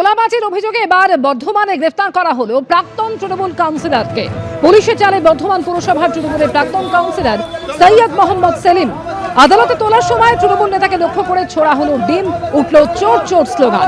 তোলাবাজির অভিযোগে এবার বর্ধমানে গ্রেফতার করা হলো প্রাক্তন তৃণমূল কাউন্সিলরকে। পুলিশের জালে বর্ধমান পুরসভার তৃণমূলের প্রাক্তন কাউন্সিলর সৈয়দ মোহাম্মদ সেলিম। আদালতে তোলার সময় তৃণমূল নেতাকে লক্ষ্য করে ছোড়া হলো ডিম, উঠল চোর চোর স্লোগান।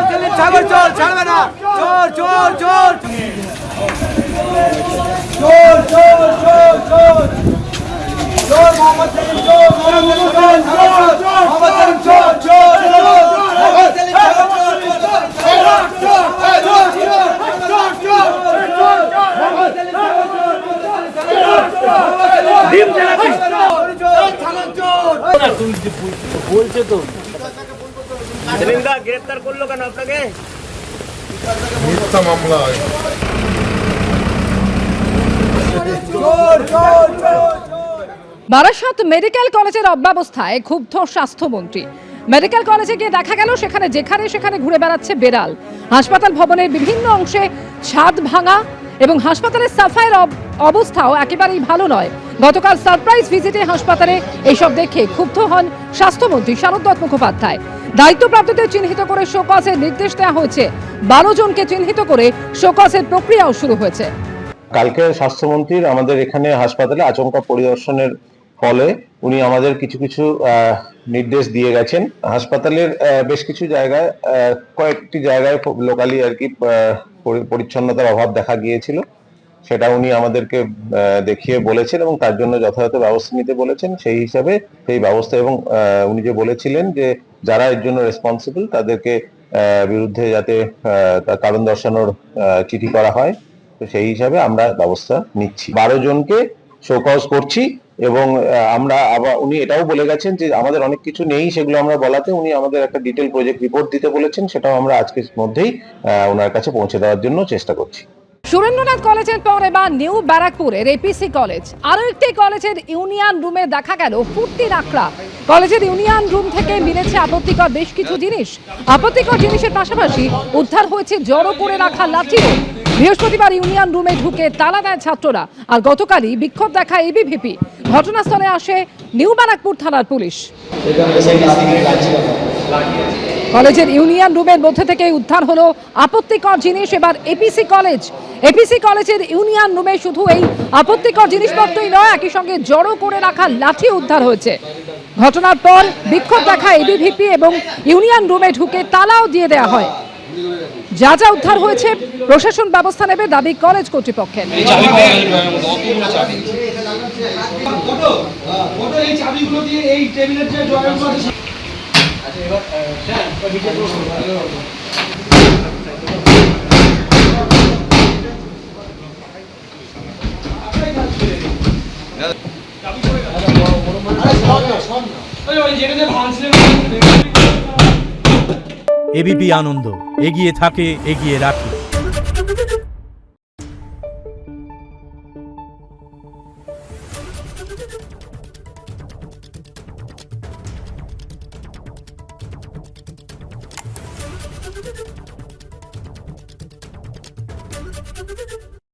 বলছে তো সেলিমদা গ্রেফতার করলো কেন আপনাকে? মিথ্যা মামলা। বারাসাত মেডিকেল কলেজের অব্যবস্থায় ক্ষুব্ধ স্বাস্থ্যমন্ত্রী। মেডিকেল কলেজে গিয়ে দেখা গেল সেখানে ঘুরে বেড়াচ্ছে বেড়াল। হাসপাতাল ভবনের বিভিন্ন অংশে ছাদ ভাঙা এবং হাসপাতালের সাফাইয়ের অবস্থাও একেবারেই ভালো নয়। গতকাল সারপ্রাইজ ভিজিটে হাসপাতালে এইসব দেখে ক্ষুব্ধ হন স্বাস্থ্যমন্ত্রী শারদ মুখোপাধ্যায়। দায়িত্বপ্রাপ্তদের চিহ্নিত করে শোকজের নির্দেশ দেওয়া হয়েছে। 12 জনকে চিহ্নিত করে শোকজের প্রক্রিয়াও শুরু হয়েছে। কালকে স্বাস্থ্যমন্ত্রীর আমাদের এখানে হাসপাতালে আচমকা পরিদর্শনের ফলে উনি আমাদের কিছু নির্দেশ দিয়ে গেছেন। হাসপাতালের বেশ কিছু জায়গায় কয়েকটি জায়গায় লোকালি আর কি পরিচ্ছন্নতার অভাব দেখা গিয়েছিল, সেটা উনি আমাদেরকে দেখিয়ে বলেছেন এবং তার জন্য যথাযথ ব্যবস্থা নিতে বলেছেন। সেই হিসাবে সেই ব্যবস্থা এবং উনি যে বলেছিলেন যে যারা এর জন্য রেসপন্সিবল তাদেরকে বিরুদ্ধে যাতে তার কারণ দর্শানোর চিঠি করা হয়, তো সেই হিসাবে আমরা ব্যবস্থা নিচ্ছি। 12 জনকে শোকজ করছি এবং আমরা আবার উনি এটাও বলে গেছেন যে আমাদের অনেক কিছু নেই, সেগুলো আমরা বলাতে উনি আমাদের একটা ডিটেল প্রজেক্ট রিপোর্ট দিতে বলেছেন, সেটাও আমরা আজকের মধ্যেই ওনার কাছে পৌঁছে দেওয়ার জন্য চেষ্টা করছি। সুরেন্দ্রনাথ কলেজের পর এবার নিউ ব্যারাকপুরের এপিসি কলেজ। আরো একটি কলেজের ইউনিয়ন রুমে দেখা গেল ফুর্তির আখড়া। কলেজের ইউনিয়ন রুম থেকে মিলেছে আপত্তিকর বেশ কিছু জিনিস। আপত্তিকর জিনিসের পাশাপাশি উদ্ধার হয়েছে জড়ো করে রাখা লাঠিও। বৃহস্পতিবার ইউনিয়ন রুমে ঢুকে তালা দেয় ছাত্ররা, আর গতকালই বিক্ষোভ দেখায় এবিভিপি। ঘটনাস্থলে আসে নিউ ব্যারাকপুর থানার পুলিশ। কলেজের ইউনিয়ন রুমের মধ্যে থেকে উদ্ধার হলো আপত্তিকর জিনিস। এবার এপিসি কলেজের ইউনিয়ন রুমে শুধু এই আপত্তিকর জিনিসপত্রই নয়, একই সঙ্গে জড়ো করে রাখা লাঠি উদ্ধার হয়েছে। ঘটনার পর বিক্ষোভ দেখায় এবিভিপি এবং ইউনিয়ন রুমে ঢুকে তালাও দিয়ে দেওয়া হয়। যা উদ্ধার হয়েছে প্রশাসন ব্যবস্থা নেবে দাবি কলেজ কর্তৃপক্ষের। এবিপি আনন্দ, এগিয়ে থাকে, এগিয়ে রাখে।